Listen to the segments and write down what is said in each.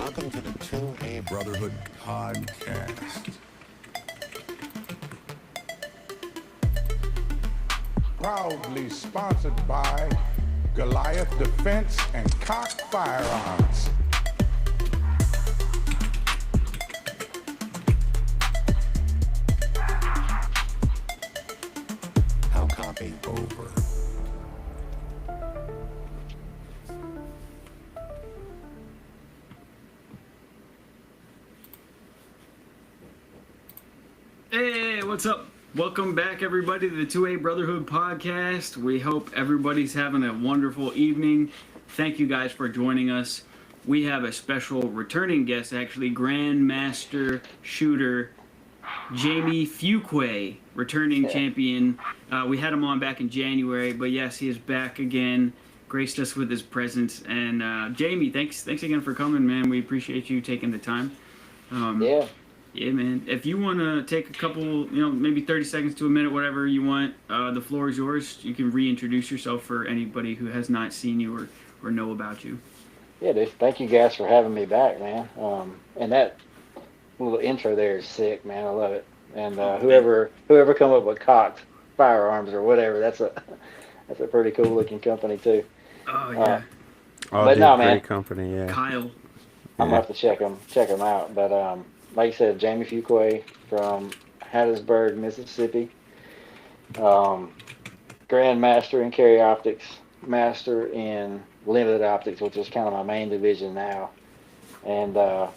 Welcome to the 2A Brotherhood podcast. Proudly sponsored by Goliath Defense and Cock Firearms. How copy over. Hey, what's up? Welcome back, everybody, to the 2A Brotherhood podcast. We hope everybody's having a wonderful evening. Thank you guys for joining us. We have a special returning guest, actually, Grandmaster shooter Jamie Fuqua, returning champion. We had him on back in January, but yes, he is back again. Graced us with his presence. And Jamie, thanks again for coming, man. We appreciate you taking the time. Yeah, man. If you want to take a couple, maybe 30 seconds to a minute, whatever you want, the floor is yours. You can reintroduce yourself for anybody who has not seen you or know about you. Yeah, dude. Thank you guys for having me back, man. And that little intro there is sick, man. I love it. And whoever come up with cocked firearms or whatever, that's a pretty cool looking company too. Oh yeah. But no, man. Great company, yeah. Kyle. I'm gonna have to check them out. But like you said, Jamie Fuqua from Hattiesburg, Mississippi. Grandmaster in carry optics, master in limited optics, which is kind of my main division now. And man,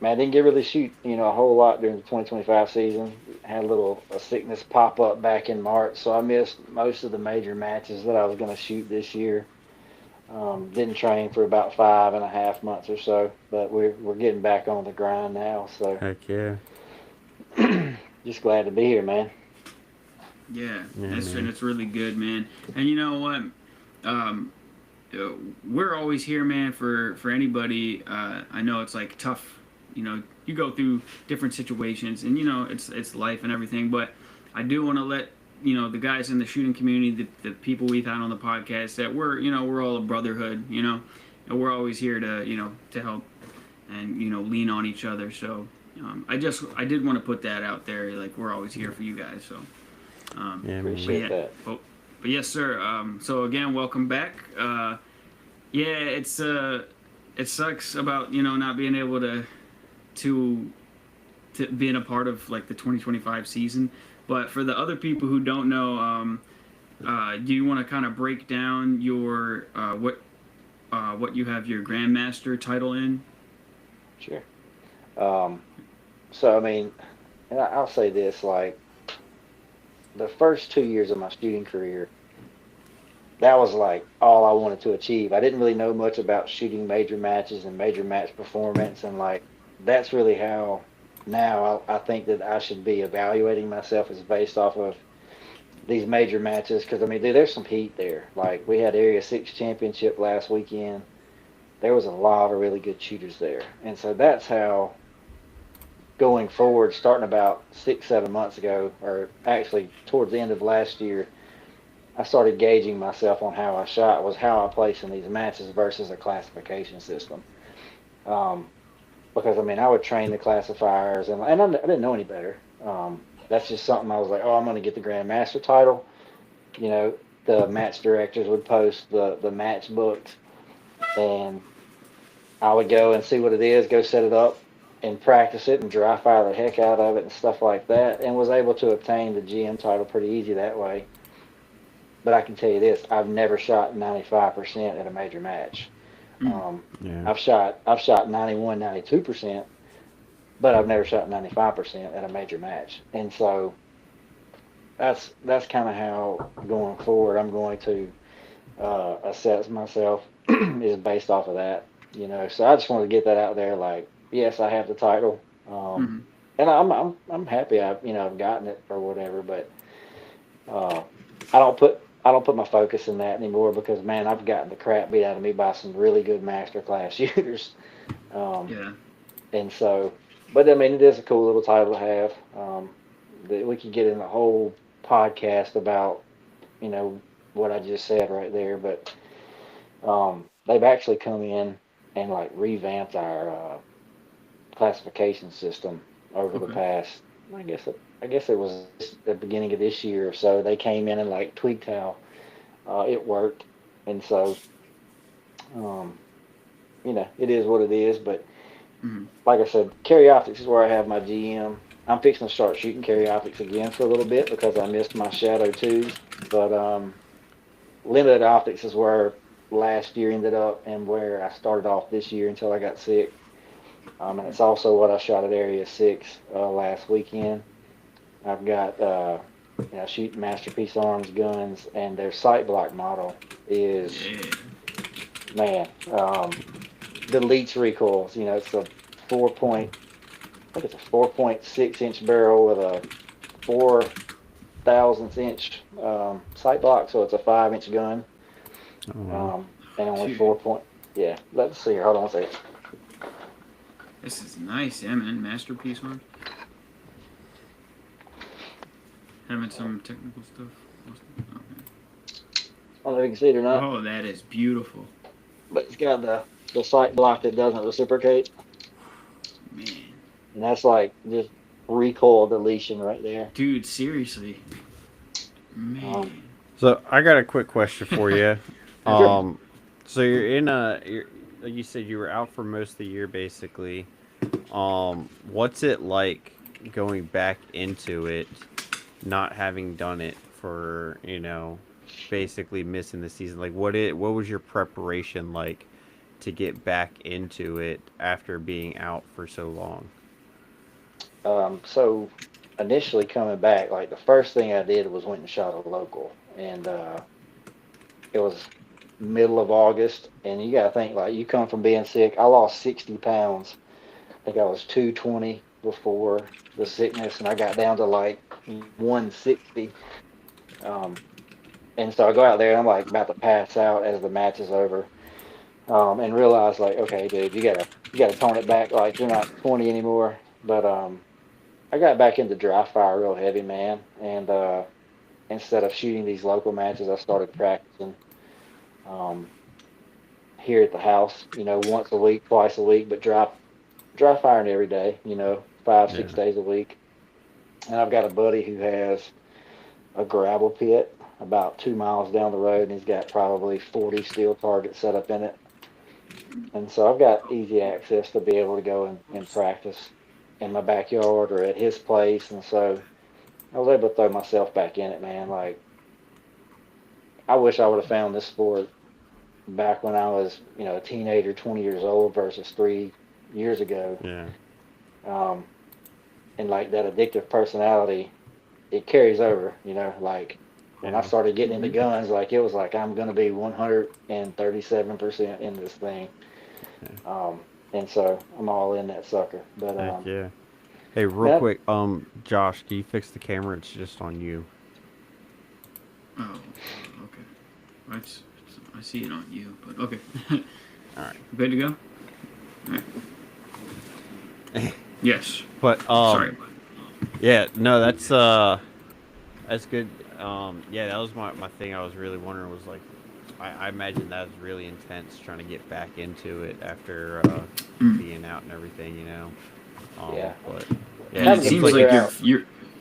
I didn't get really shoot, a whole lot during the 2025 season. Had a sickness pop up back in March, so I missed most of the major matches that I was going to shoot this year. Didn't train for about 5.5 months or so, but we're getting back on the grind now. So Heck yeah. just glad to be here, man. Yeah, and it's really good, man. And you know what? We're always here, man, for anybody. I know it's like tough. You go through different situations, and it's life and everything. But I do want to let the guys in the shooting community, the people we've had on the podcast, that we're all a brotherhood, and we're always here to to help and lean on each other. So I did want to put that out there, like we're always here for you guys. So Appreciate that. But yes, sir. So again, welcome back. It sucks about not being able to being a part of like the 2025 season. But for the other people who don't know, do you want to kind of break down your what you have your Grandmaster title in? Sure. So I mean, and I'll say this: like the first 2 years of my shooting career, that was like all I wanted to achieve. I didn't really know much about shooting major matches and major match performance, and like that's really how. Now I think that I should be evaluating myself as based off of these major matches, because I mean, dude, there's some heat there. Like we had Area 6 championship last weekend. There was a lot of really good shooters there, and so that's how going forward, starting about 6-7 months ago, or actually towards the end of last year, I started gauging myself on how I shot, was how I placed in these matches versus a classification system. Because I mean, I would train the classifiers, and I didn't know any better. That's just something I was like, oh, I'm going to get the Grandmaster title. The match directors would post the match books, and I would go and see what it is, go set it up, and practice it and dry fire the heck out of it and stuff like that, and was able to obtain the GM title pretty easy that way. But I can tell you this: I've never shot 95% at a major match. I've shot 91, 92%, but I've never shot 95% at a major match. And so that's kind of how going forward I'm going to assess myself is based off of that. So I just wanted to get that out there. Like, yes, I have the title, and I'm happy I've gotten it or whatever. But I don't put my focus in that anymore, because man, I've gotten the crap beat out of me by some really good master class shooters. And so, but I mean, it is a cool little title to have. We could get in a whole podcast about, what I just said right there, but they've actually come in and like revamped our classification system over the Okay. past. I guess it was the beginning of this year or so. They came in and like tweaked how it worked, and so um, it is what it is. But Hmm. like I said, carry optics is where I have my GM. I'm fixing to start shooting carry optics again for a little bit because I missed my Shadow 2s. But limited optics is where last year ended up and where I started off this year until I got sick. And it's also what I shot at Area 6 last weekend. I've got shooting Masterpiece Arms guns, and their sight block model is, Yeah. man, the Leech recoils. It's a 4.6 inch barrel with a 4 thousandths inch sight block, so it's a 5 inch gun, Oh, wow. and only Dude, 4 point. Yeah, let's see here. Hold on one second. this is nice, yeah, man. Masterpiece one. Having some technical stuff. Okay. I don't know if you can see it or not, Oh, that is beautiful, but it's got the sight block that doesn't reciprocate, man. and that's like just recoil deletion right there. Dude, seriously, man. So I got a quick question for you. Sure. So you're like you said, you were out for most of the year, basically. What's it like going back into it, not having done it for, basically missing the season? Like, what was your preparation like to get back into it after being out for so long? So initially coming back, like the first thing I did was went and shot a local, and it was middle of August, and you gotta think like you come from being sick. I lost 60 pounds. I think I was 220 before the sickness, and I got down to like 160. Um, and so I go out there, and I'm like about to pass out as the match is over, and realize like, okay, dude, you gotta tone it back. Like you're not 20 anymore. But I got back into dry fire real heavy, man, and instead of shooting these local matches, I started practicing. Um, Here at the house, once a week, twice a week, but dry firing every day, five, Yeah. 6 days a week. And I've got a buddy who has a gravel pit about 2 miles down the road, and he's got probably 40 steel targets set up in it. And so I've got easy access to be able to go and practice in my backyard or at his place. And so I was able to throw myself back in it, man. Like, I wish I would have found this sport back when I was, a teenager, 20 years old versus 3 years ago. Yeah. Um, and like that addictive personality, it carries over, like when I Yeah. started getting into guns, like it was like I'm going to be 137% in this thing. Um, and so I'm all in that sucker. But, Heck yeah. Hey, real man, quick, Josh, can you fix the camera? It's just on you. Oh, okay. I see it on you, but okay. All right. Good to go? All right. Yes. But Sorry. yeah, no, that's good. Yeah, that was my thing. I was really wondering was like, I imagine that was really intense trying to get back into it after being out and everything, Yeah. But And yeah, it it Having to seems seems like like figure out.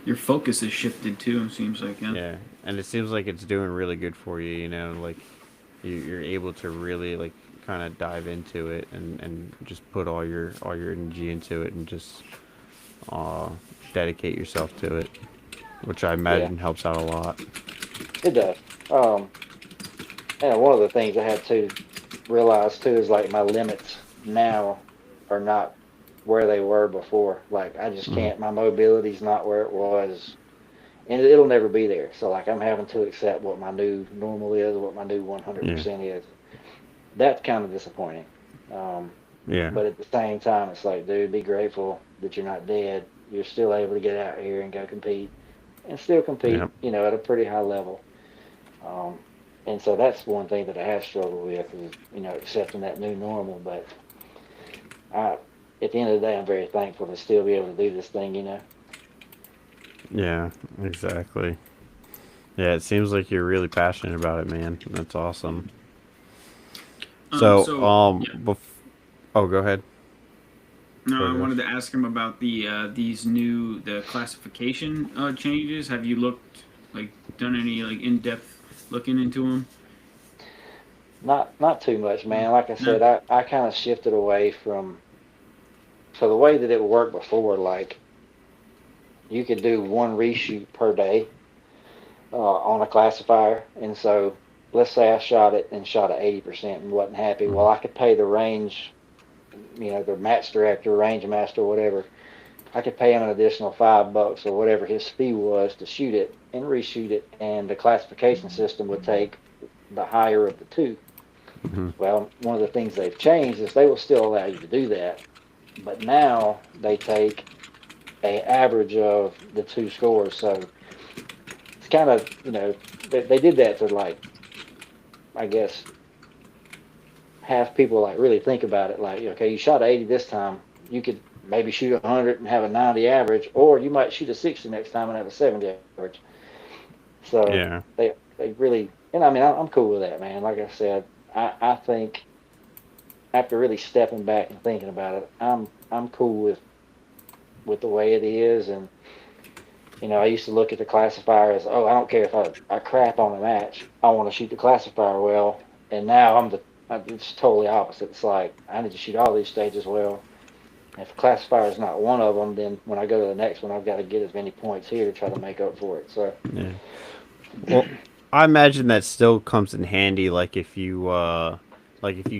your focus is shifted too. It seems like, yeah. yeah, and it seems like it's doing really good for you. Like you're able to really like kind of dive into it and just put all your energy into it and just uh, dedicate yourself to it, which I Yeah, imagine helps out a lot. it does. Um, and one of the things I had to realize too is like my limits now are not where they were before. Like I just Mm, can't. My mobility's not where it was, and it'll never be there. So like I'm having to accept what my new normal is, what my new yeah, 100% is. That's kind of disappointing. Um, yeah, but at the same time, it's like, dude, be grateful that you're not dead. You're still able to get out here and go compete, and still yeah, compete, at a pretty high level. Um, and so that's one thing that I have struggled with is, accepting that new normal. But I, at the end of the day, I'm very thankful to still be able to do this thing. yeah, exactly. Yeah, it seems like you're really passionate about it, man. That's awesome. So, So yeah. Oh, go ahead. No, I Sorry, wanted to ask him about the classification changes. Have you done any like in-depth looking into them? Not too much, man. Like I No. said, I kind of shifted away from. So the way that it worked before, like you could do one reshoot per day on a classifier, and so let's say I shot it and shot at 80% and wasn't happy. Well, I could pay the range, the match director, range master, whatever. I could pay him an additional $5 or whatever his fee was to shoot it and reshoot it, and the classification system would take the higher of the two. Mm-hmm. Well, one of the things they've changed is they will still allow you to do that, but now they take a average of the two scores. So it's kind of, they did that to like, I guess, have people like really think about it. Like, okay, you shot 80 this time, you could maybe shoot 100 and have a 90 average, or you might shoot a 60 next time and have a 70 average. So Yeah. they really, and I mean, I'm cool with that, man. Like I said, I think after really stepping back and thinking about it, I'm cool with the way it is. And I used to look at the classifier as, oh, I don't care if I crap on a match, I want to shoot the classifier well. And now it's totally opposite. It's like I need to shoot all these stages well. If a classifier is not one of them, then when I go to the next one, I've got to get as many points here to try to make up for it. So Yeah. Well, I imagine that still comes in handy, like if you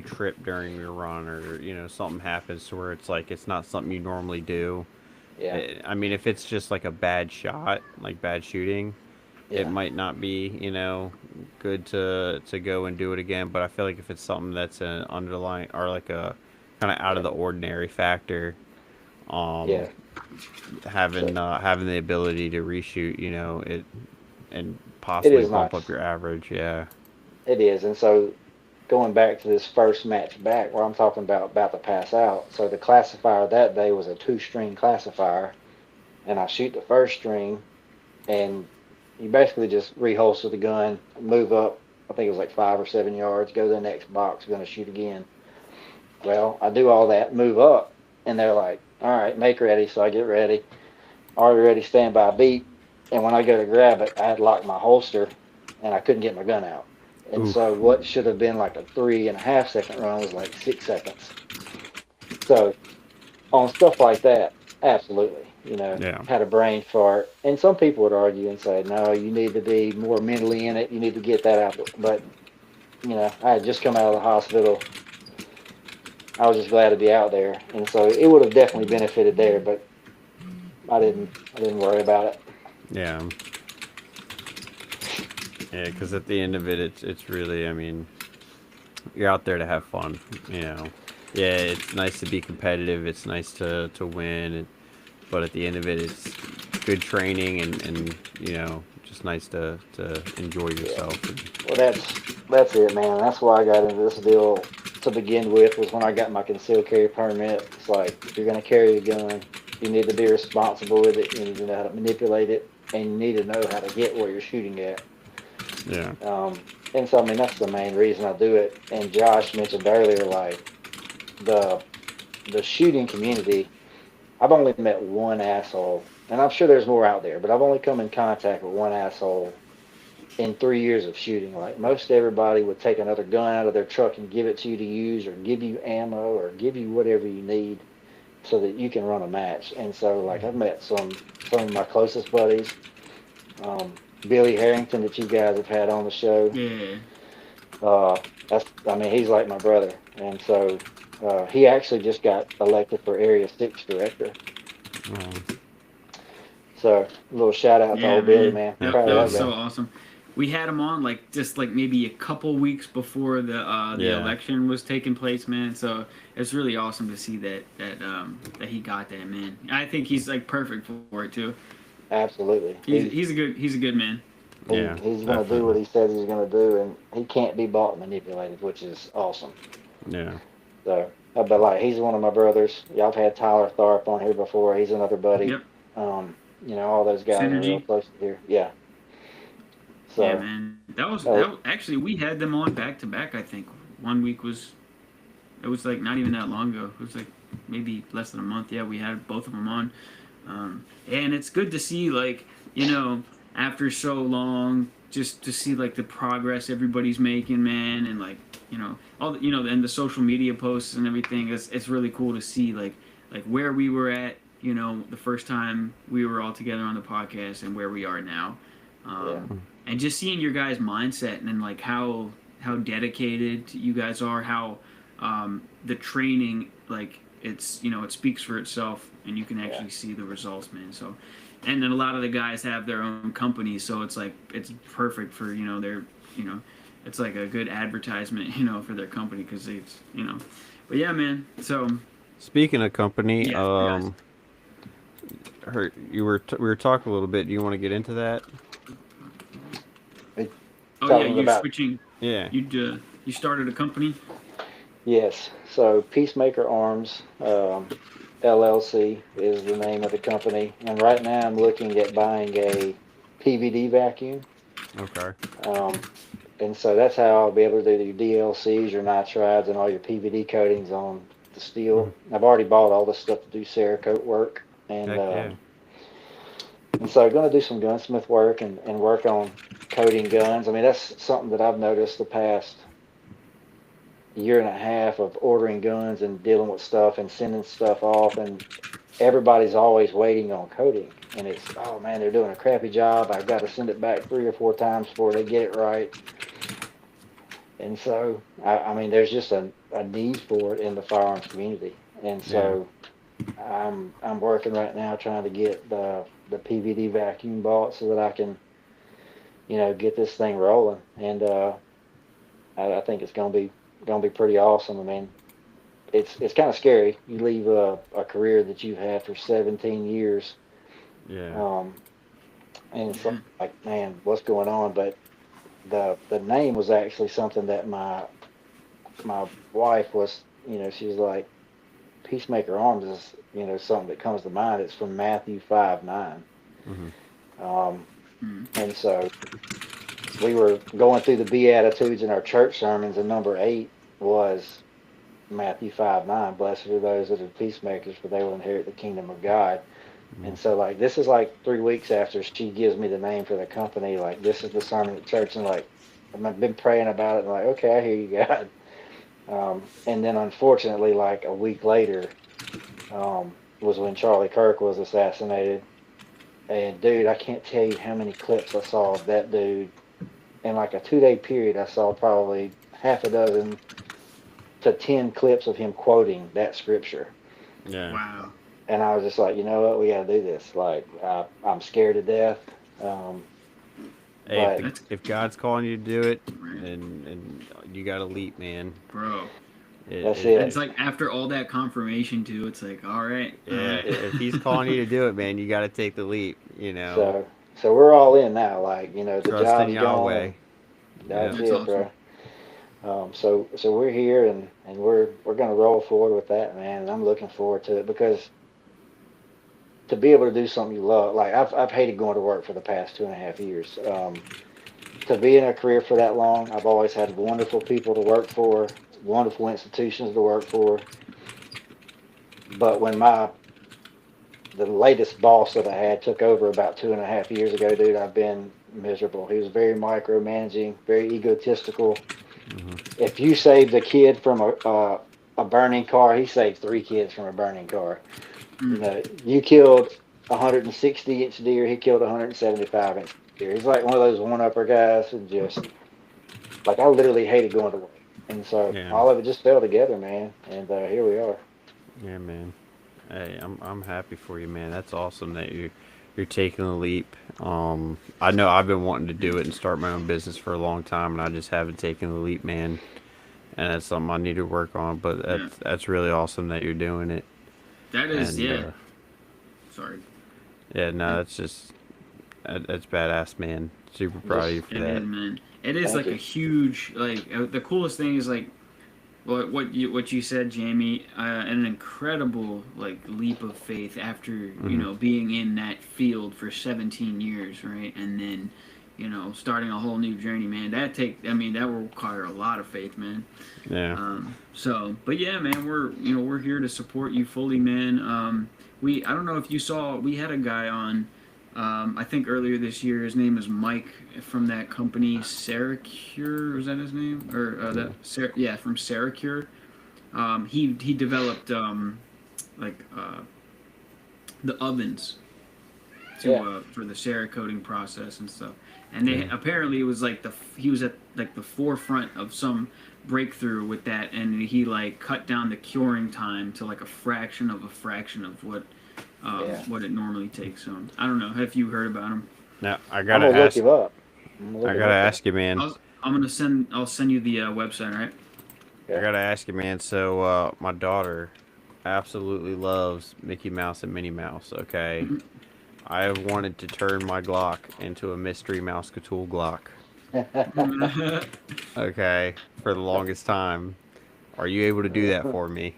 trip during your run, or something happens to where it's like it's not something you normally do. yeah, I mean, if it's just like a bad shot, like bad shooting, it yeah, might not be, good to go and do it again. But I feel like if it's something that's an underlying or like a kind of out of the ordinary factor, um, yeah. So having the ability to reshoot, it and it possibly is bump up nice. your average. Yeah. It is. And so going back to this first match back where I'm talking about to pass out. So the classifier that day was a two-string classifier, and I shoot the first string, and you basically just reholster the gun, move up. I think it was like 5 or 7 yards, go to the next box, going to shoot again. Well, I do all that, move up, and they're like, all right, make ready. So I get ready, already ready, stand by beat. And when I go to grab it, I had locked my holster and I couldn't get my gun out. And so Oof. what should have been like a 3.5 second run was like 6 seconds. So on stuff like that, absolutely, Yeah. had a brain fart. And some people would argue and say, no, you need to be more mentally in it. You need to get that out. But, I had just come out of the hospital. I was just glad to be out there. And so it would have definitely benefited there, but I didn't worry about it. Yeah. Yeah. Because at the end of it, it's really, I mean, you're out there to have fun. Yeah, it's nice to be competitive. It's nice to win, but at the end of it, it's good training and just nice to enjoy Yeah. yourself. Well, that's it, man. That's why I got into this deal to begin with. Was when I got my concealed carry permit. It's like if you're going to carry a gun, you need to be responsible with it. You need to know how to manipulate it, and you need to know how to get where you're shooting at. Yeah. And so, I mean, that's the main reason I do it. And Josh mentioned earlier, like the the shooting community. I've only met one asshole, and I'm sure there's more out there, but I've only come in contact with one asshole in 3 years of shooting. Like most everybody would take another gun out of their truck and give it to you to use, or give you ammo, or give you whatever you need so that you can run a match. And so, like, I've met some of my closest buddies, Billy Harrington that you guys have had on the show. Yeah. I mean, he's like my brother, and so he actually just got elected for Area 6 director. Um, So, a little shout out to Yeah, old Billy, man. man. That Proud that of was that so guy. awesome. We had him on like just like maybe a couple weeks before the yeah. election was taking place, man. So it's really awesome to see that he got that, man. I think he's like perfect for it too. Absolutely. He's a good man. Yeah. He's going to do what Definitely. he says he's going to do, and he can't be bought and manipulated, which is awesome. Yeah. So, but like, he's one of my brothers. Y'all have had Tyler Tharp on here before. He's another buddy. Yep. All those guys are real Synergy. close to here. Yeah. Yeah, So, man. That was uh, actually we had them on back to back. I think one week was It was like not even that long ago. It was like maybe less than a month. Yeah, we had both of them on. And it's good to see, like, after so long, just to see like the progress everybody's making, man, and like, all the, and the social media posts and everything. It's really cool to see like where we were at, the first time we were all together on the podcast and where we are now. And just seeing your guys' mindset and then like how dedicated you guys are, how the training, like, it's it speaks for itself and you can actually see the results, man. So, and then a lot of the guys have their own companies, so it's like it's perfect for their it's like a good advertisement for their company, because it's but yeah, man. So speaking of company, guys. we were talking a little bit. Do you want to get into that? Oh yeah, you're switching. Yeah. You started a company. Yes. So Peacemaker Arms LLC is the name of the company, and right now I'm looking at buying a PVD vacuum. Okay. And so that's how I'll be able to do your DLCs, your nitrides, and all your PVD coatings on the steel. I've already bought all the stuff to do Cerakote work, and and so I'm going to do some gunsmith work and work on coating guns. I mean, that's something that I've noticed the past year and a half of ordering guns and dealing with stuff and sending stuff off, and everybody's always waiting on coating. And it's, oh man, they're doing a crappy job. I've got to send it back 3 or 4 times before they get it right. And so, I mean, there's just a need for it in the firearms community. And so I'm working right now trying to get the PVD vacuum bought so that I can, get this thing rolling. And I think it's gonna be pretty awesome. I mean, it's kind of scary. You leave a career that you've had for 17 years. Yeah. And it's like, man, what's going on? But the name was actually something that my wife was, she was like, Peacemaker Arms is, something that comes to mind. It's from Matthew 5:9. And so we were going through the Beatitudes in our church sermons, and number 8 was Matthew 5:9. Blessed are those that are peacemakers, for they will inherit the kingdom of God. And so, like, this is like 3 weeks after she gives me the name for the company. Like, this is the sermon at church, and like, I've been praying about it, and like, okay, I hear you, God. And then, unfortunately, like a week later, was when Charlie Kirk was assassinated. And dude, I can't tell you how many clips I saw of that dude. In like a 2-day period, I saw probably half a dozen to 10 clips of him quoting that scripture. Yeah. Wow. And I was just like, you know what, we got to do this. Like, I'm scared to death. Hey, if God's calling you to do it, and you got to leap, man. Bro. That's it. It's like after all that confirmation too, it's like, all right. Yeah, if he's calling you to do it, man, you got to take the leap. So we're all in now. Like, the Trust job's in gone. Yahweh. That's That's it, awesome. bro. So we're here, and we're gonna roll forward with that, man. And I'm looking forward to it, because to be able to do something you love, like I've hated going to work for the past 2.5 years. To be in a career for that long, I've always had wonderful people to work for, wonderful institutions to work for. But when the latest boss that I had took over about 2.5 years ago, dude, I've been miserable. He was very micromanaging, very egotistical. If you saved a kid from a burning car, he saved 3 kids from a burning car. You killed 160-inch deer, he killed 175-inch deer. He's like one of those one-upper guys who just, like, I literally hated going to work. And so all of it just fell together, man. And here we are. Yeah, man. Hey, I'm happy for you, man. That's awesome that you're taking the leap. I know I've been wanting to do it and start my own business for a long time, and I just haven't taken the leap, man. And that's something I need to work on. But that's really awesome that you're doing it. That is, sorry. Yeah, no, that's badass, man. Super proud of you for that. It is, man. It is like a huge, like, the coolest thing is like what you said, Jamie, an incredible like leap of faith after being in that field for 17 years, right? And then starting a whole new journey, man. That will require a lot of faith, man. Yeah. But yeah, man, we're here to support you fully, man. I don't know if you saw, we had a guy on, I think earlier this year. His name is Mike from that company, Seracure. Was that his name? Or from Seracure. He developed the ovens for the Cerakoting process and stuff. And they apparently it was like he was at like the forefront of some breakthrough with that, and he like cut down the curing time to like a fraction of what it normally takes. So I don't know. Have you heard about him? Now I I'm gotta gonna look ask. him up. I gotta ask you, man. I'll send you the website, right? I gotta ask you, man. So my daughter absolutely loves Mickey Mouse and Minnie Mouse. Okay, I have wanted to turn my Glock into a Mystery Mouse Cthulhu Glock. Okay, for the longest time. Are you able to do that for me?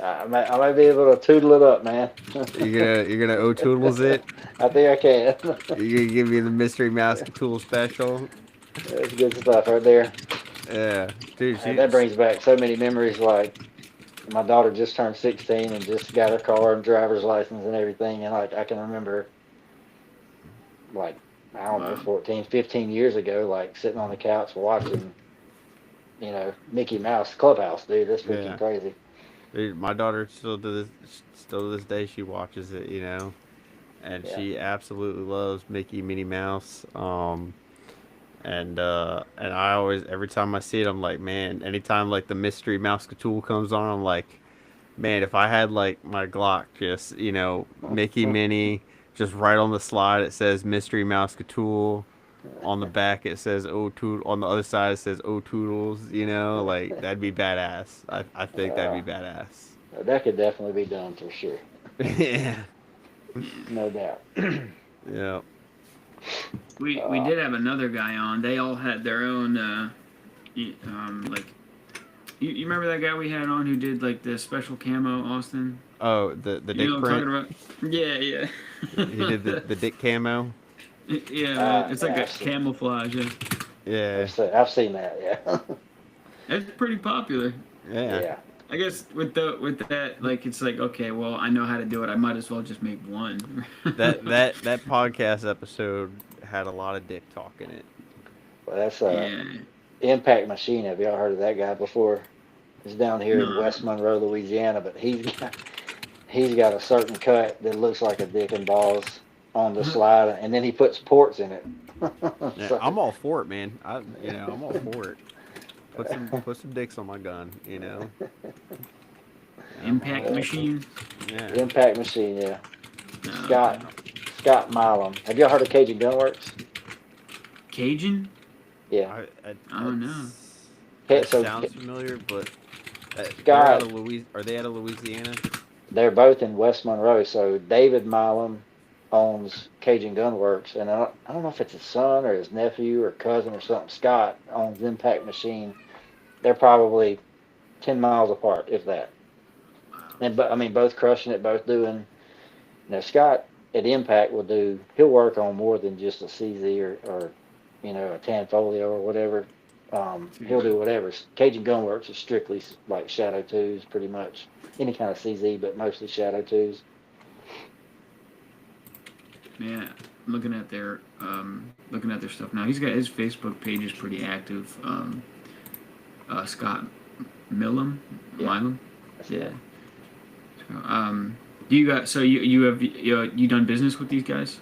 I might be able to tootle it up, man. You're gonna O-Toodles it? I think I can. You gonna give me the Mystery Mouse Cthulhu special? That's good stuff right there. Yeah, dude. That brings back so many memories. Like my daughter just turned 16 and just got her car and driver's license and everything, and like I can remember, like I don't know, 14, 15 years ago, like sitting on the couch watching, Mickey Mouse Clubhouse, dude. That's freaking crazy. Dude, my daughter still to this day she watches it, and she absolutely loves Mickey, Minnie Mouse. And I always, every time I see it, I'm like, man. Anytime like the Mystery Mouse Cthulhu comes on, I'm like, man, if I had like my Glock, just Mickey, Minnie, just right on the slide it says Mystery Mouse Cthulhu. On the back it says O-Toodle. On the other side it says O-Toodles. Like that'd be badass. I think that'd be badass. That could definitely be done for sure. Yeah. No doubt. Yeah. We did have another guy on. They all had their own like. You remember that guy we had on who did like the special camo, Austin? Oh, the dick what I'm print. talking about? Yeah. He did the dick camo. Yeah, it's like a camouflage. Yeah. I've seen that. Yeah. It's pretty popular. Yeah. I guess with that, like it's like, okay, well, I know how to do it. I might as well just make one. that podcast episode had a lot of dick talk in it. Well, that's Impact Machine. Have y'all heard of that guy before? He's down here in West Monroe, Louisiana, but he's got a certain cut that looks like a dick and balls on the slide, and then he puts ports in it. Yeah, I'm all for it, man. I'm all for it. Put some dicks on my gun, Impact Machine. Yeah. Impact Machine, yeah. Scott Milam. Have y'all heard of Cajun Gunworks? Cajun? Yeah. I don't know. That sounds familiar, but are they out of Louisiana? They're both in West Monroe. So David Milam owns Cajun Gunworks, and I don't know if it's his son or his nephew or cousin or something. Scott owns Impact Machine. They're probably 10 miles apart, if that. And both crushing it, both doing. Scott at Impact he'll work on more than just a CZ or a Tanfolio or whatever. He'll do whatever. Cajun Gunworks is strictly like Shadow 2s, pretty much. Any kind of CZ, but mostly Shadow 2s. Yeah, looking at their stuff now. He's got his Facebook page is pretty active. Scott Milam. Yeah. Do you guys? So you done business with these guys?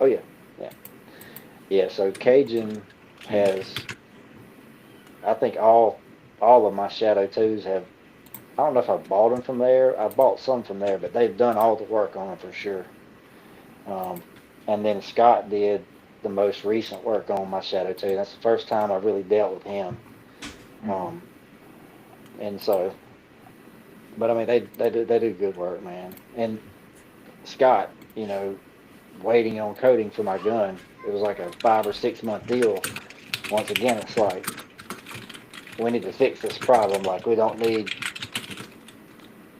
Oh yeah. So Cajun has, I think all of my Shadow 2s have. I don't know if I bought them from there. I bought some from there, but they've done all the work on them for sure. And then Scott did the most recent work on my Shadow 2. That's the first time I really dealt with him. And so, but they do good work, man. And Scott, waiting on coding for my gun, it was like a 5 or 6 month deal. Once again, it's like, we need to fix this problem. Like we don't need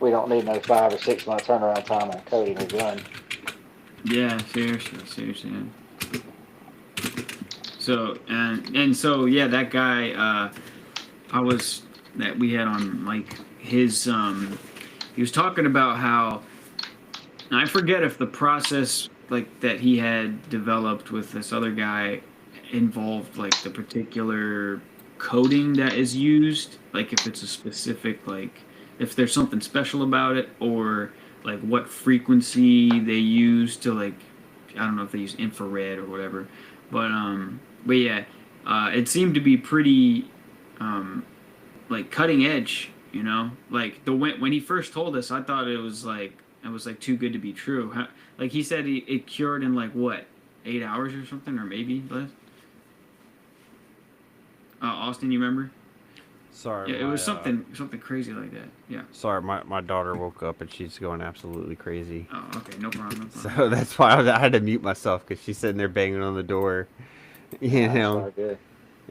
no 5 or 6 month turnaround time on coding a gun. Yeah, seriously. So and so yeah, that guy I was that we had on like his he was talking about how I forget if the process like that he had developed with this other guy involved like the particular coding that is used, like if it's a specific like if there's something special about it or like what frequency they use to like I don't know if they use infrared or whatever, but yeah, it seemed to be pretty like cutting edge, you know. Like the when he first told us, I thought it was like too good to be true. Like he said, it cured in like what 8 hours or something, or maybe less. Austin, you remember? Sorry. Yeah, it was something crazy like that. Yeah. Sorry, my daughter woke up and she's going absolutely crazy. Oh, okay, no problem. No problem. So that's why I had to mute myself because she's sitting there banging on the door. You know. That's good.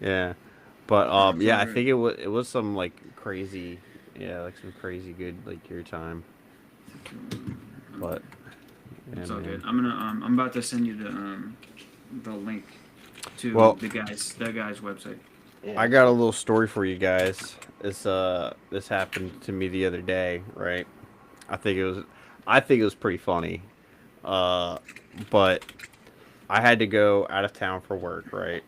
Yeah. But yeah, I Sure. think it was some like crazy, yeah, like some crazy good like your time. But yeah, It's all man. good. I'm about to send you the link to Well- the guy's website. Yeah. I got a little story for you guys. This happened to me the other day, right? I think it was pretty funny. But I had to go out of town for work, right?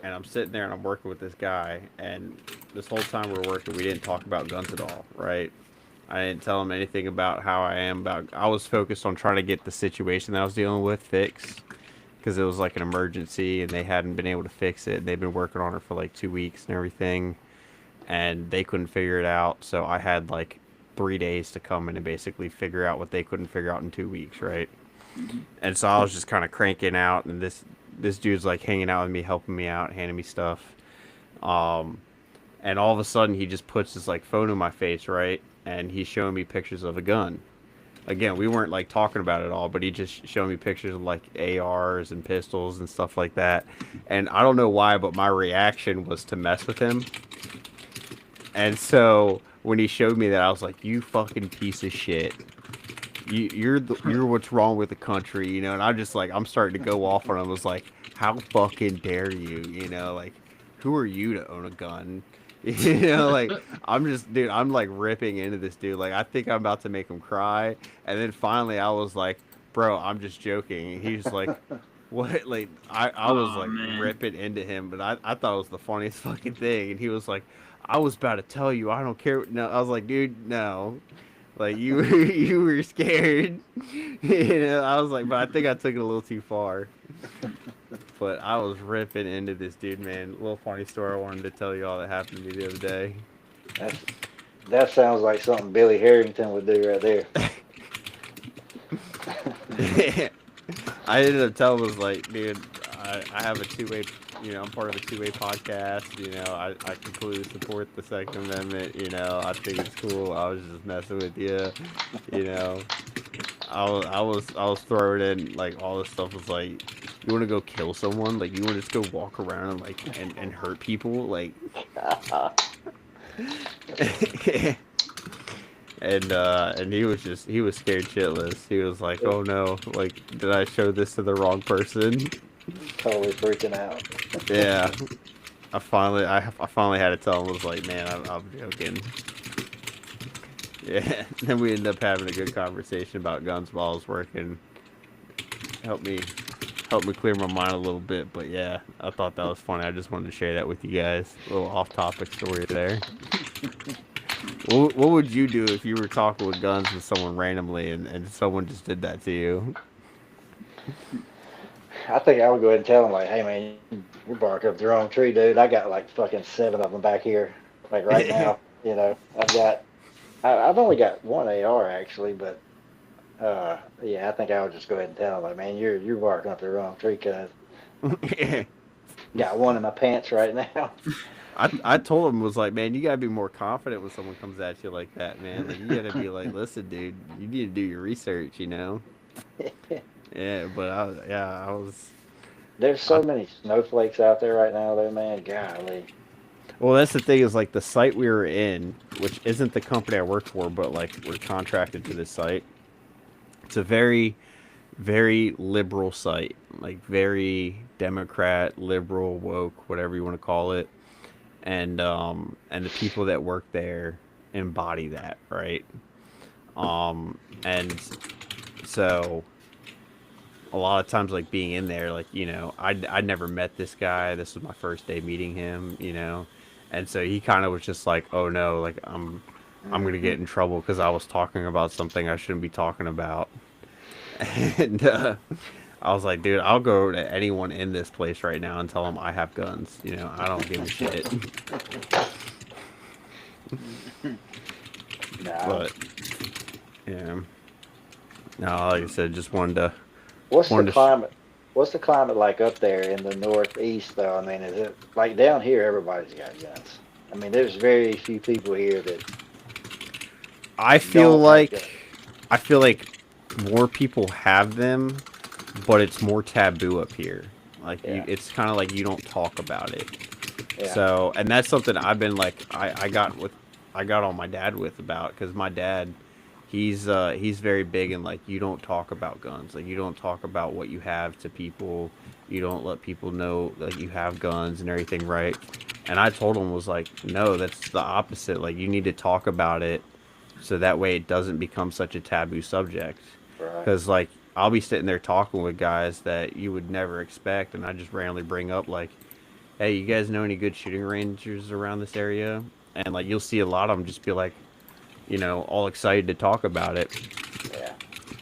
And I'm sitting there and I'm working with this guy, and this whole time we're working, we didn't talk about guns at all, right? I didn't tell him anything about how I am about. I was focused on trying to get the situation that I was dealing with fixed because it was like an emergency and they hadn't been able to fix it. They've been working on it for like 2 weeks and everything, and they couldn't figure it out. So I had like 3 days to come in and basically figure out what they couldn't figure out in 2 weeks, right? And so I was just kind of cranking out, and this dude's like hanging out with me, helping me out, handing me stuff. And all of a sudden he just puts his like phone in my face, right? And he's showing me pictures of a gun. Again, we weren't like talking about it all, but he just showed me pictures of like ARs and pistols and stuff like that. And I don't know why, but my reaction was to mess with him. And so when he showed me that, I was like, "You fucking piece of shit. You're what's wrong with the country, you know?" And I'm starting to go off on him. I was like, "How fucking dare you? You know, like, who are you to own a gun?" You know, like I'm like ripping into this dude. Like I think I'm about to make him cry. And then finally I was like, "Bro, I'm just joking." And he's like, "What?" Like I was like man. ripping into him, but I thought it was the funniest fucking thing. And he was like, "I was about to tell you, I don't care." No, I was like, "Dude, no." Like you were scared. You know, I was like, but I think I took it a little too far. But I was ripping into this dude, man. Little funny story I wanted to tell you all that happened to me the other day. That sounds like something Billy Harrington would do right there. I ended up telling him, I was like, "Dude, I have a two-way, you know, I'm part of a two-way podcast, you know, I completely support the Second Amendment, you know, I think it's cool. I was just messing with you, you know." I was throwing in like all this stuff. Was like, "You want to go kill someone? Like, you want to just go walk around and like and hurt people? Like," and he was scared shitless. He was like, "Oh no, like, did I show this to the wrong person?" Totally freaking out. Yeah. I finally had to tell him. I was like, "Man, I'm joking." Yeah. Then we ended up having a good conversation about guns while I was working. Helped me clear my mind a little bit. But yeah, I thought that was funny. I just wanted to share that with you guys. A little off-topic story there. What would you do if you were talking with guns with someone randomly and someone just did that to you? I think I would go ahead and tell him, like, "Hey, man, you're barking up the wrong tree, dude. I got like fucking 7 of them back here, like right now. You know, I've only got one AR actually, but yeah, I think I would just go ahead and tell him, like, "Man, you're barking up the wrong tree, cuz got one in my pants right now." I told him, was like, "Man, you gotta be more confident when someone comes at you like that, man. Like, you gotta be like, listen, dude, you need to do your research, you know." Yeah, but I was. There's so many snowflakes out there right now, though, man. Golly. Well, that's the thing, is like the site we were in, which isn't the company I work for, but like we're contracted to this site. It's a very very liberal site, like very Democrat, liberal, woke, whatever you want to call it, and the people that work there embody that, right? And so a lot of times, like being in there, like I'd never met this guy. This was my first day meeting him, and so he kind of was just like, oh no, like I'm gonna Mm-hmm. get in trouble because I was talking about something I shouldn't be talking about. And I was like, dude, I'll go to anyone in this place right now and tell them I have guns. I don't give a shit. No. But yeah, no, like I said, just wanted to What's the wanted to. Sh- climate? What's the climate like up there in the Northeast, though? I mean, is it like down here? Everybody's got guns. I mean, there's very few people here that I feel don't have like guns. I feel like more people have them, but it's more taboo up here. Like Yeah, it's kind of like you don't talk about it. yeah, So, and that's something I've been like I got on my dad with about because my dad he's very big in like you don't talk about guns. Like you don't talk about what you have to people. You don't let people know that you have guns and everything, right? And I told him was like, no, that's the opposite. Like you need to talk about it so that way it doesn't become such a taboo subject. right. Because like I'll be sitting there talking with guys that you would never expect, and I just randomly bring up like, "Hey, you guys know any good shooting ranges around this area?" And like you'll see a lot of them just be like, all excited to talk about it. Yeah,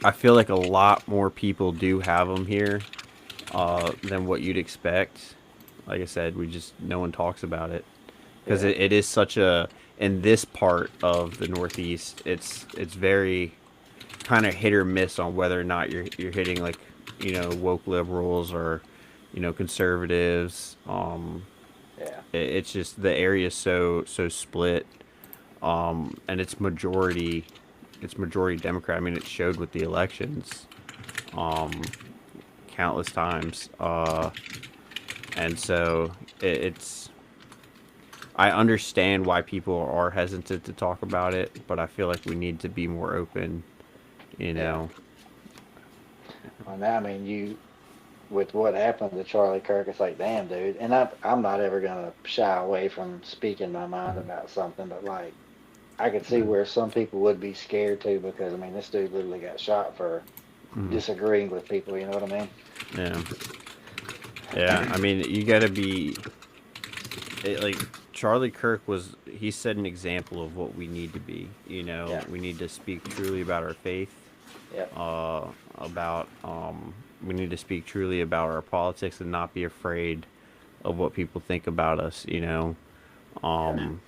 I feel like a lot more people do have them here than what you'd expect. Like I said, no one talks about it because yeah, it is such a in this part of the Northeast. It's very kind of hit or miss on whether or not you're hitting like woke liberals or conservatives. yeah, It's just the area is so split, and it's majority Democrat. I mean, it showed with the elections, countless times, and so it's. I understand why people are hesitant to talk about it, but I feel like we need to be more open. You yeah. know, Well, now, I mean, with what happened to Charlie Kirk, it's like, damn, dude. And I'm not ever gonna shy away from speaking my mind about something, but like, I could see where some people would be scared too, because I mean, this dude literally got shot for disagreeing with people. You know what I mean? yeah, yeah. I mean, you got to be like Charlie Kirk was. He set an example of what we need to be. Yeah, We need to speak truly about our faith. yeah, Uh, about we need to speak truly about our politics and not be afraid of what people think about us. yeah, Um,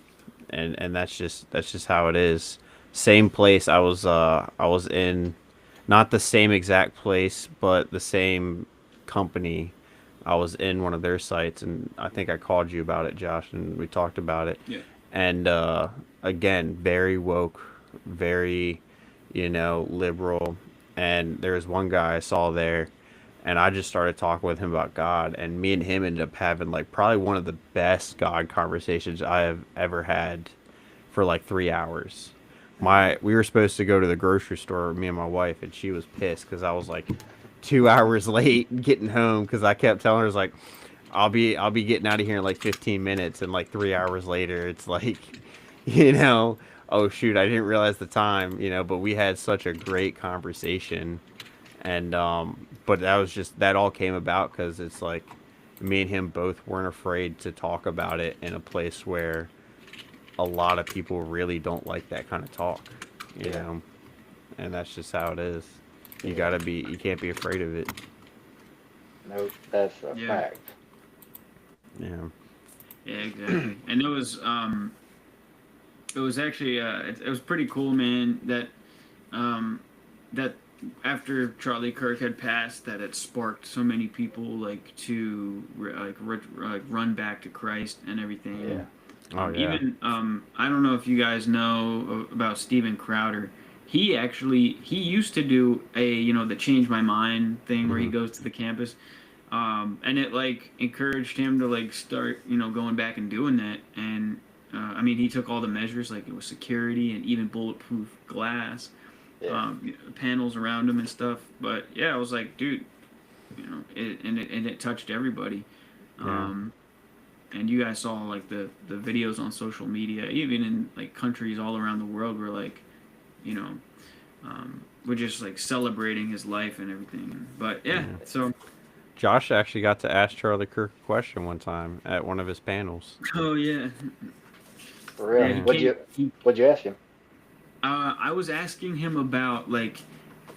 and that's just how it is. Same place I was in, not the same exact place, but the same company. I was in one of their sites, and I think I called you about it, Josh, and we talked about it. Yeah. And again, very woke, very, liberal. And there was one guy I saw there, and I just started talking with him about God, and me and him ended up having like probably one of the best God conversations I have ever had for like 3 hours. We were supposed to go to the grocery store, me and my wife, and she was pissed because I was like 2 hours late getting home because I kept telling her, I was like, I'll be getting out of here in like 15 minutes, and like 3 hours later, it's like, you know, oh shoot, I didn't realize the time, but we had such a great conversation, and but that all came about because it's like me and him both weren't afraid to talk about it in a place where a lot of people really don't like that kind of talk, you yeah, know, and that's just how it is. yeah. You can't be afraid of it. Nope, that's a Yeah. fact. Yeah. Yeah, exactly. And it was actually it was pretty cool, man. That after Charlie Kirk had passed, that it sparked so many people like to run back to Christ and everything. Yeah, And Oh yeah. even I don't know if you guys know about Steven Crowder. He used to do the change my mind thing where he Hmm. goes to the campus, and it like encouraged him to like start going back and doing that. And I mean, he took all the measures like it was security and even bulletproof glass. panels around him and stuff. But yeah, I was like, dude, it touched everybody. And you guys saw like the videos on social media, even in like countries all around the world, where like, we're just like celebrating his life and everything. But yeah, so. Josh actually got to ask Charlie Kirk a question one time at one of his panels. Oh yeah. For real? Yeah, What'd you ask him? I was asking him about like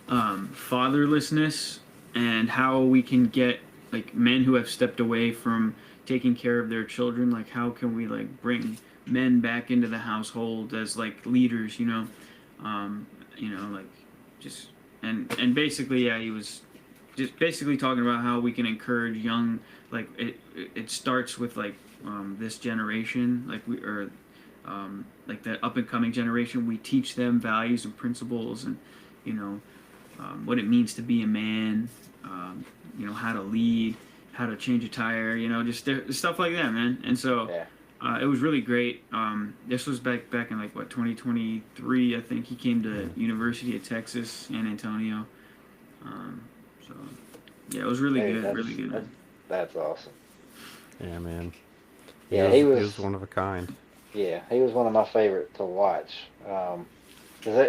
fatherlessness and how we can get like men who have stepped away from taking care of their children. Like how can we like bring men back into the household as like leaders? Like just and basically, yeah, he was just basically talking about how we can encourage young, like it starts with like this generation, like the up and coming generation. We teach them values and principles, and what it means to be a man, how to lead, how to change a tire, just stuff like that, man. And so it was really great. This was back in like 2023, I think. He came to University of Texas, San Antonio. So yeah, it was really good, really good. Man. That's awesome. Yeah, man. Yeah, he was one of a kind. Yeah, he was one of my favorite to watch. Because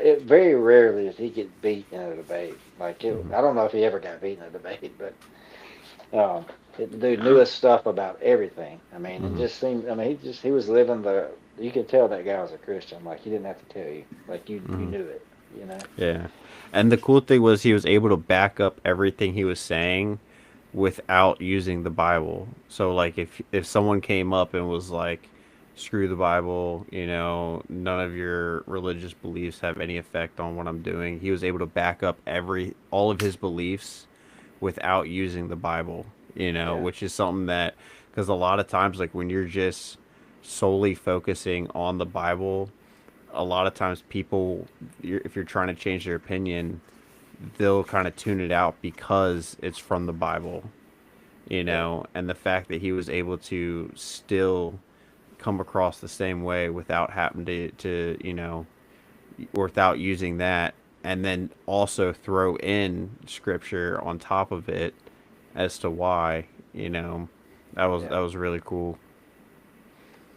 it very rarely does he get beat in a debate. Like I don't know if he ever got beat in a debate, but the dude knew his stuff about everything. I mean, it just seemed. I mean, he was living the. You could tell that guy was a Christian. Like he didn't have to tell you. Like you knew it. Yeah, and the cool thing was he was able to back up everything he was saying without using the Bible. So like if someone came up and was like, screw the Bible, none of your religious beliefs have any effect on what I'm doing, he was able to back up all of his beliefs without using the Bible, which is something that, because a lot of times, like when you're just solely focusing on the Bible, a lot of times people, if you're trying to change their opinion, they'll kind of tune it out because it's from the Bible, and the fact that he was able to still come across the same way without having to without using that, and then also throw in scripture on top of it as to why, that was really cool.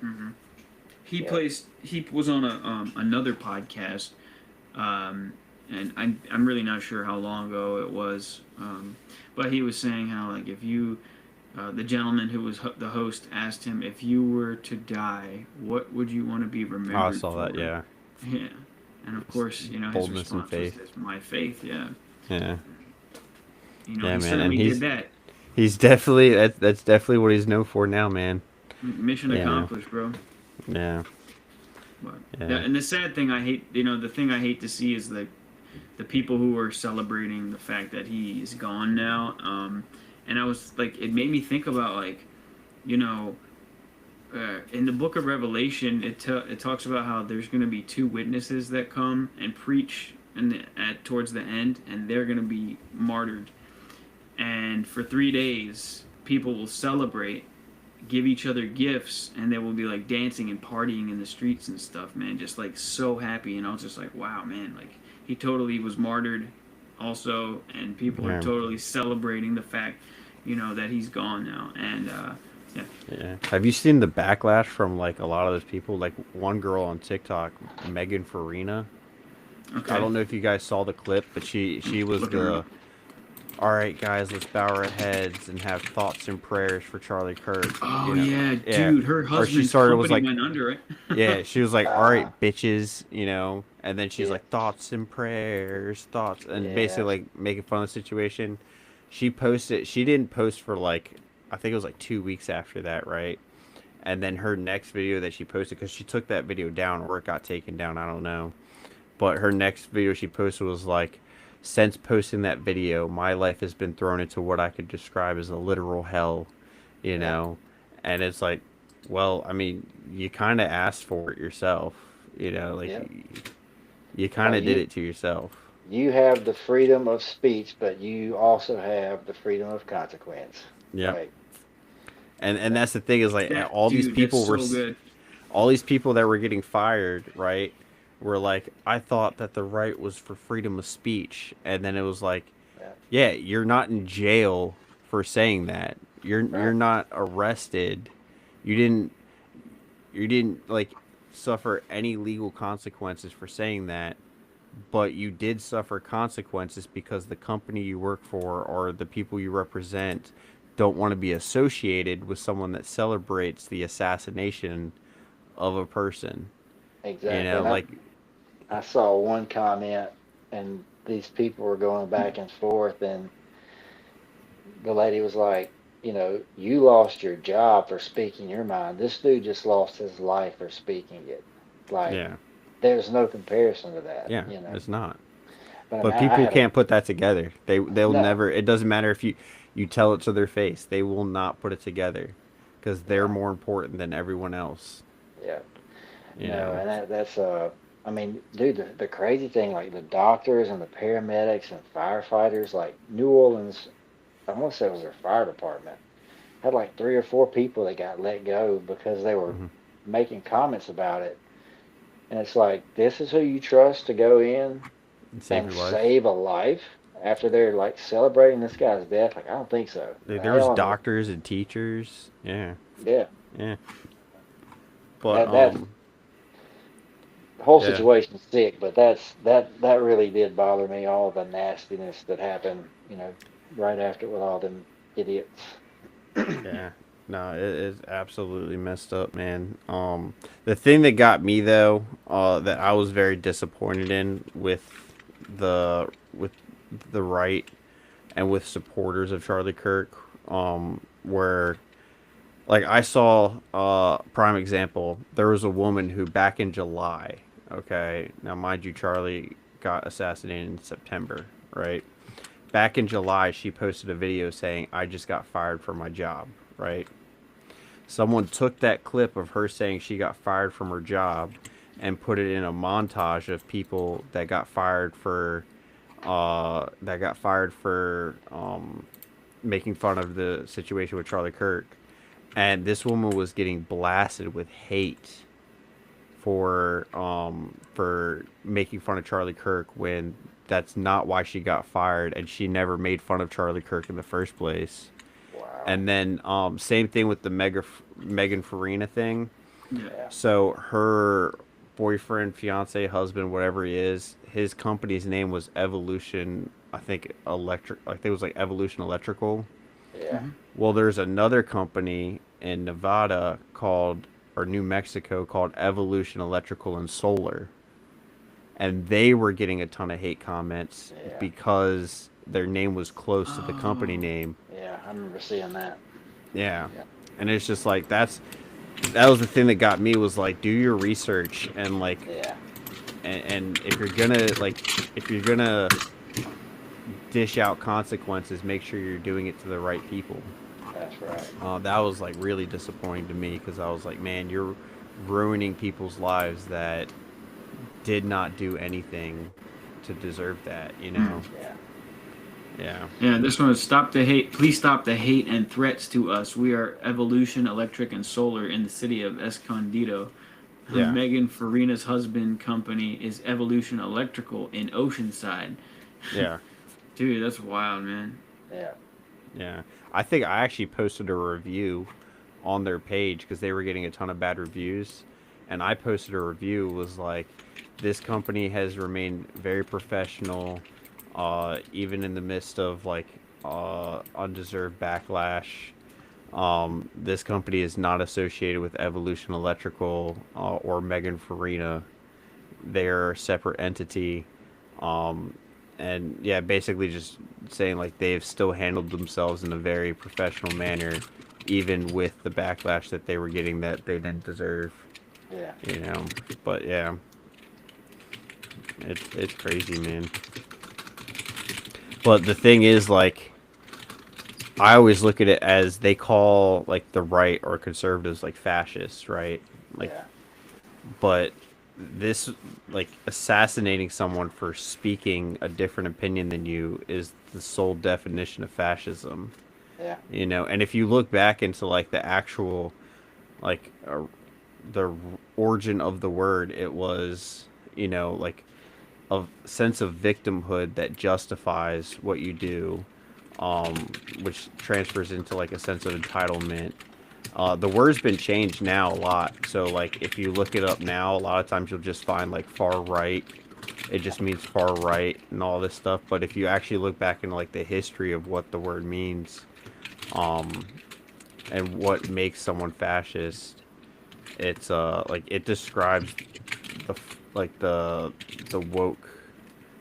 Mm-hmm. He was on another podcast, and I'm really not sure how long ago it was, but he was saying how like if you, the gentleman who was the host asked him, if you were to die, what would you want to be remembered for? I saw that, yeah. Yeah, and of course, his boldness and response faith. was my faith, yeah. Yeah. He man, certainly did that. He's definitely that's definitely what he's known for now, man. Mission accomplished, bro. Yeah. But, and the sad thing I hate, the thing I hate to see is the people who are celebrating the fact that he is gone now. And I was like, it made me think about like, in the book of Revelation, it talks about how there's going to be two witnesses that come and preach towards the end, and they're going to be martyred. And for 3 days, people will celebrate, give each other gifts, and they will be like dancing and partying in the streets and stuff, man, just like so happy. And I was just like, wow, man, like he totally was martyred also, and people are totally celebrating the fact, that he's gone now. And yeah. Have you seen the backlash from like a lot of those people? Like one girl on TikTok, Megan Farina. Okay. I don't know if you guys saw the clip, but she was all right, guys, let's bow our heads and have thoughts and prayers for Charlie Kirk. Oh, dude, her husband's company went under it. Yeah, she was like, all right, bitches, and then she's like, thoughts and prayers, and basically like making fun of the situation. She didn't post for like, I think it was like 2 weeks after that, right? And then her next video that she posted, because she took that video down, or it got taken down, I don't know. But her next video she posted was like, since posting that video, my life has been thrown into what I could describe as a literal hell, and it's like, well, I mean, you kind of asked for it yourself, you kind of did it to yourself. You have the freedom of speech, but you also have the freedom of consequence. Yeah. Right? And that's the thing is like all these people were, so all these people that were getting fired, right? were like, I thought that the right was for freedom of speech, and then it was like, Yeah. yeah, you're not in jail for saying that. You're Right. not arrested. You didn't like suffer any legal consequences for saying that, but you did suffer consequences because the company you work for or the people you represent don't want to be associated with someone that celebrates the assassination of a person. You Exactly. know, And like, I saw one comment, and these people were going back and forth, and the lady was like, you lost your job for speaking your mind. This dude just lost his life for speaking it. Like, yeah, there's no comparison to that, yeah, it's not. But I mean, But I people had a can't put that together. They'll no, never. It doesn't matter if you tell it to their face. They will not put it together because they're yeah, more important than everyone else. yeah, You no, know. and that's I mean, dude, the crazy thing, like the doctors and the paramedics and firefighters, like New Orleans, I want to say it was their fire department, had like 3 or 4 people that got let go because they were Hmm. making comments about it. And it's like, this is who you trust to go in And save and your life. save a life after they're like celebrating this guy's death? Like, I don't think so. Like, there was Hell, doctors and teachers. Yeah, yeah, yeah. But that the whole yeah, situation's sick, but that really did bother me. All the nastiness that happened, right after with all them idiots. yeah. No, it is absolutely messed up, man. The thing that got me though, that I was very disappointed in with the right and with supporters of Charlie Kirk, where like I saw prime example, there was a woman who back in July, okay, now mind you, Charlie got assassinated in September, right? Back in July, she posted a video saying, I just got fired from my job, right? Someone took that clip of her saying she got fired from her job and put it in a montage of people that got fired for making fun of the situation with Charlie Kirk. And this woman was getting blasted with hate for making fun of Charlie Kirk when that's not why she got fired, and she never made fun of Charlie Kirk in the first place. Wow. And then same thing with the Megan Farina thing. Yeah. Yeah. So her boyfriend, fiance, husband, whatever he is, his company's name was Evolution. I think Electric. Like it was like Evolution Electrical. Yeah. Well, there's another company in Nevada called or New Mexico called Evolution Electrical and Solar, and they were getting a ton of hate comments Yeah. because their name was close to the company Oh. name. Yeah. I remember seeing that. Yeah. Yeah. And it's just like that was the thing that got me was like do your research and like Yeah. and if you're gonna dish out consequences, make sure you're doing it to the right people. That's right. That was like really disappointing to me because I was like, man, you're ruining people's lives that did not do anything to deserve that, you know? Yeah. Yeah. Yeah, this one is stop the hate. Please stop the hate and threats to us. We are Evolution Electric and Solar in the city of Escondido. Yeah. Megan Farina's husband company is Evolution Electrical in Oceanside. Yeah. Dude, that's wild, man. Yeah. Yeah. I think I actually posted a review on their page because they were getting a ton of bad reviews. And I posted a review was like, this company has remained very professional, even in the midst of like undeserved backlash. This company is not associated with Evolution Electrical or Megan Farina. They're a separate entity. And yeah, basically just saying like they've still handled themselves in a very professional manner, even with the backlash that they were getting that they didn't deserve, Yeah. you know. But yeah, it's crazy, man. But the thing is, like, I always look at it as they call like the right or conservatives like fascists, right? Like, Yeah. but this like assassinating someone for speaking a different opinion than you is the sole definition of fascism, Yeah. you know. And if you look back into like the actual like the origin of the word, like a sense of victimhood that justifies what you do, which transfers into like a sense of entitlement. The word's been changed now a lot. So like if you look it up now, a lot of times you'll just find like far right. It just means far right and all this stuff. But if you actually look back into like the history of what the word means, and what makes someone fascist, it's like it describes the woke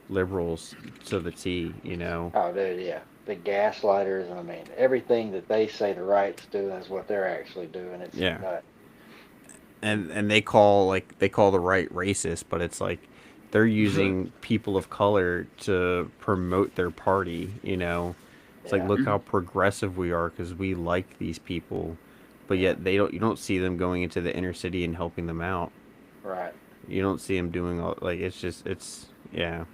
liberals to the T, Oh, dude, yeah. The gaslighters, I mean, everything that they say the right's doing is what they're actually doing. It's Yeah. nuts. And they call the right racist, but it's like they're using people of color to promote their party. It's like, Yeah. look how progressive we are because we like these people, but yet you don't see them going into the inner city and helping them out. Right. You don't see them doing all like yeah.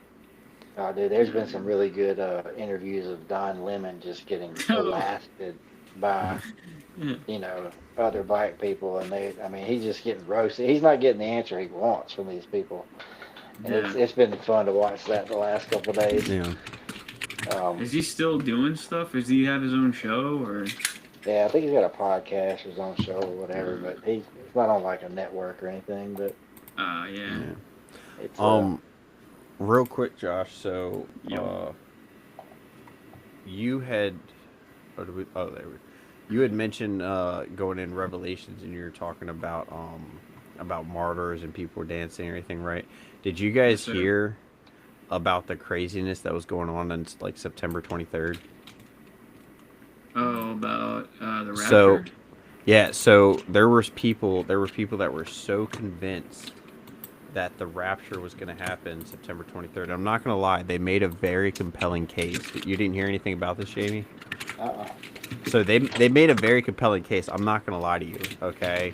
Oh, dude, there's been some really good interviews of Don Lemon just getting blasted by, other black people, and he's just getting roasted. He's not getting the answer he wants from these people, and it's been fun to watch that the last couple of days. Yeah. Is he still doing stuff? Does he have his own show or? Yeah, I think he's got a podcast, his own show or whatever, but he's not on like a network or anything. But yeah. it's Real quick, Josh. So, Yo. you had, you had mentioned going in Revelations, and you were talking about martyrs and people dancing and everything, right? Did you guys Yes, hear about the craziness that was going on like September 23rd? Oh, about the rapture. So, yeah. So there were people that were so convinced that the rapture was going to happen September 23rd. I'm not going to lie, they made a very compelling case. You didn't hear anything about this, Jamie? So they made a very compelling case. I'm not going to lie to you, okay?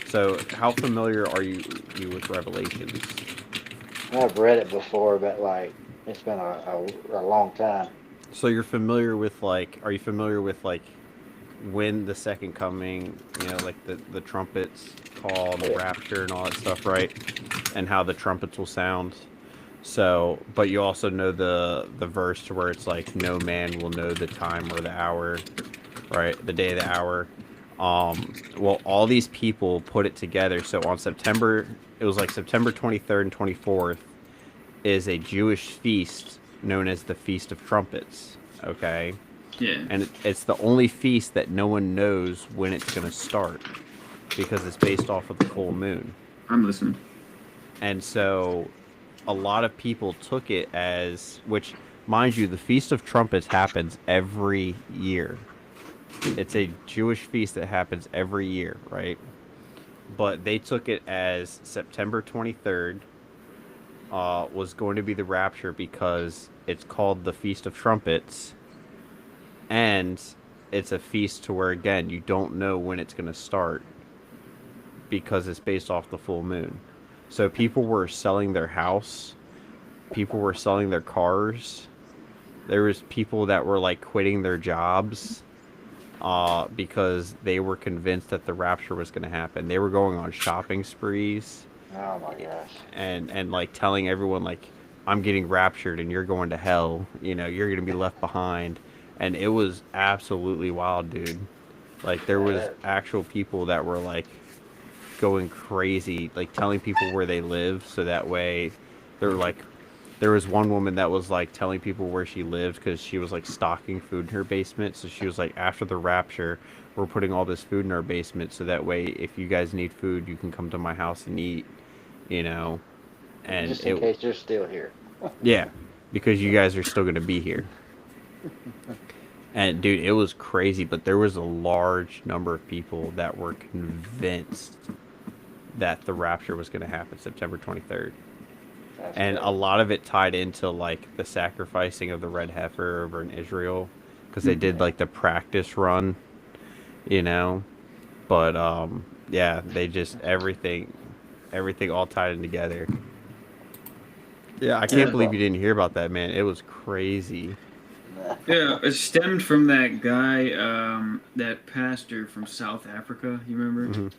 So how familiar are you with Revelations? I've read it before, but like it's been a long time. So you're familiar with are you familiar with when the second coming, like the trumpets call, the rapture and all that stuff, right? And how the trumpets will sound. So, but you also know the verse to where it's like, no man will know the time or the hour, right? The day, the hour. Well, all these people put it together. So on September 23rd and 24th is a Jewish feast known as the Feast of Trumpets. Okay. Yeah. And it's the only feast that no one knows when it's going to start because it's based off of the full moon. I'm listening. And so a lot of people took it as, which, mind you, the Feast of Trumpets happens every year. It's a Jewish feast that happens every year, right? But they took it as September 23rd was going to be the rapture because it's called the Feast of Trumpets. And it's a feast to where, again, you don't know when it's going to start because it's based off the full moon. So people were selling their house. People were selling their cars. There was people that were like quitting their jobs because they were convinced that the rapture was going to happen. They were going on shopping sprees. Oh my gosh. And like telling everyone like, I'm getting raptured and you're going to hell. You're going to be left behind. And it was absolutely wild, dude. Like, there was actual people that were, like, going crazy, like, telling people where they live, so that way, there was one woman that was, like, telling people where she lived, because she was, like, stocking food in her basement, so she was like, after the rapture, we're putting all this food in our basement, so that way, if you guys need food, you can come to my house and eat, and just in case you're still here. Yeah, because you guys are still going to be here. And dude, it was crazy, but there was a large number of people that were convinced that the rapture was going to happen September 23rd. And a lot of it tied into like the sacrificing of the red heifer over in Israel because they did like the practice run, but yeah, they just everything all tied in together. Yeah, I can't believe you didn't hear about that, man. It was crazy. Yeah, it stemmed from that guy, that pastor from South Africa. You remember?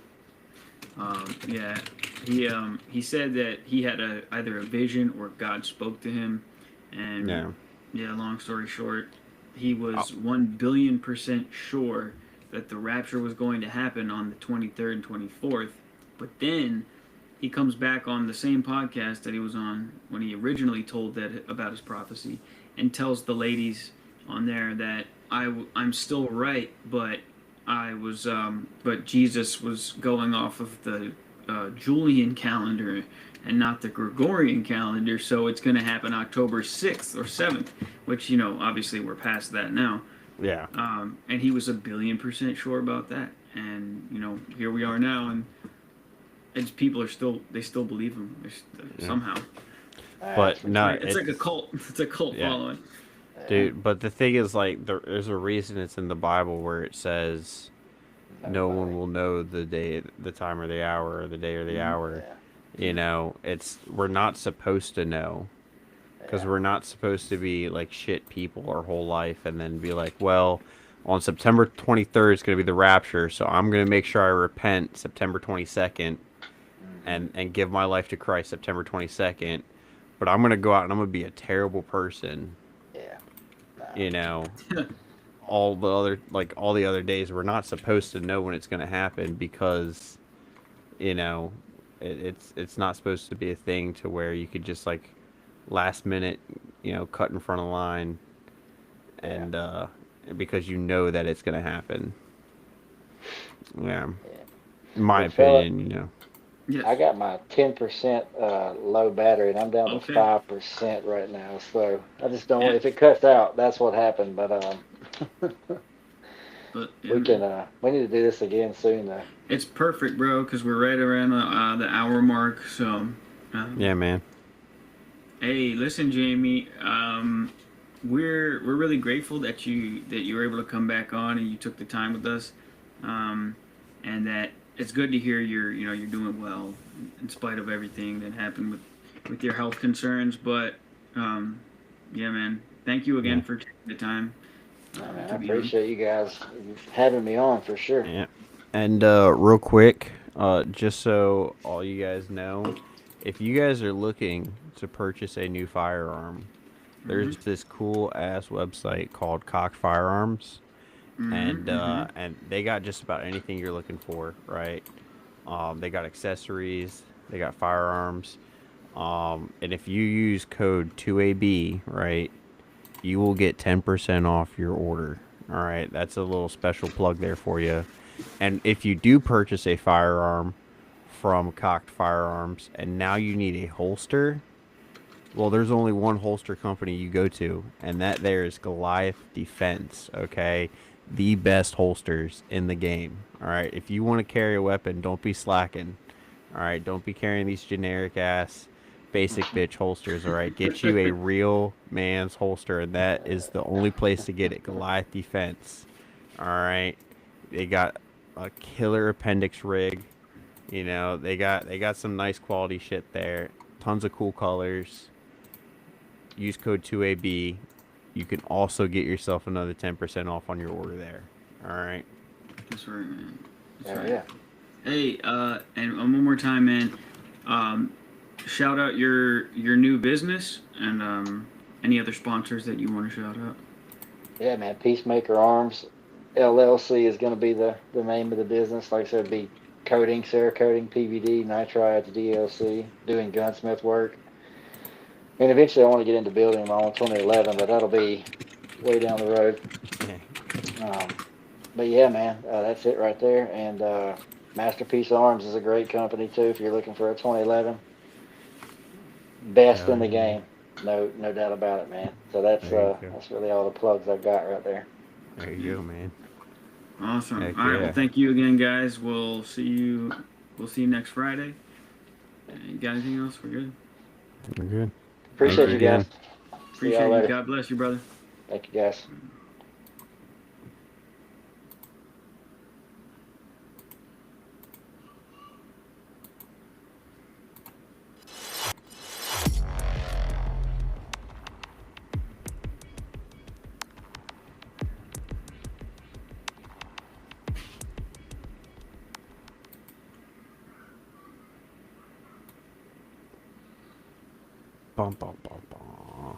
Yeah, he said that he had either a vision or God spoke to him, and Yeah. yeah, long story short, he Oh, was 1 billion% sure that the rapture was going to happen on the 23rd and 24th, but then he comes back on the same podcast that he was on when he originally told that about his prophecy, and tells the ladies on there that I'm still right, but but Jesus was going off of the Julian calendar and not the Gregorian calendar, so it's going to happen October 6th or 7th, which, obviously we're past that now. yeah. And he was 1 billion% sure about that. And, here we are now, and people they still believe him somehow. But no, It's like a cult. It's a cult yeah, following. dude. But the thing is, like, there's a reason it's in the Bible where it says no one will know the day, the time, or the hour, or the day or the hour. We're not supposed to know, because we're not supposed to be like shit people our whole life and then be like, well, on September 23rd is going to be the rapture, so I'm going to make sure I repent September 22nd and give my life to Christ September 22nd, but I'm going to go out and I'm going to be a terrible person. Yeah. You know, all the other days we're not supposed to know when it's going to happen, because you know it's not supposed to be a thing to where you could just like last minute cut in front of the line, and because you know that it's going to happen. Yeah, in my Well, fella, opinion. Yes. I got my 10% low battery, and I'm down to Okay. 5% right now. So I just don't. Yeah. If it cuts out, that's what happened. But But we need to do this again soon, though. it's perfect, bro, because we're right around the hour mark. So, Yeah, man. hey, listen, Jamie. We're really grateful that you were able to come back on and you took the time with us, and that it's good to hear you're doing well in spite of everything that happened with your health concerns. But yeah, man, thank you again for taking the time. I To be on. appreciate you guys having me on for sure. Yeah. And real quick, just so all you guys know, if you guys are looking to purchase a new firearm, there's this cool ass website called Cock Firearms, and they got just about anything you're looking for, right? They got accessories, they got firearms, and if you use code 2AB, right, you will get 10% off your order. All right, that's a little special plug there for you. And if you do purchase a firearm from Cocked Firearms and now you need a holster, well, there's only one holster company you go to, and that there is Goliath Defense, okay? The best holsters in the game, all right? If you want to carry a weapon, don't be slacking, all right? Don't be carrying these generic-ass basic bitch holsters, all right? Get you a real man's holster, and that is the only place to get it, Goliath Defense, all right? They got a killer appendix rig. They got some nice quality shit there. Tons of cool colors. Use code 2AB. You can also get yourself another 10% off on your order there. All right. That's right, man. That's right. Yeah. Hey, and one more time, man. Shout out your new business and any other sponsors that you want to shout out. Yeah, man. Peacemaker Arms LLC is going to be the name of the business. Like I said, it'd be coating, Cerakoting, PVD, nitrides, DLC, doing gunsmith work. And eventually I want to get into building my own 2011, but that'll be way down the road. But yeah, man, that's it right there. And Masterpiece Arms is a great company too if you're looking for a 2011. Best in the game. No doubt about it, man. So that's really all the plugs I've got right there. There you go, man. Awesome. Heck All right. yeah. Well, thank you again, guys. We'll see you next Friday. You got anything else? We're good. We're good. Appreciate you guys. Appreciate you. God bless you, brother. Thank you, guys. Bum, bum, bum, bum.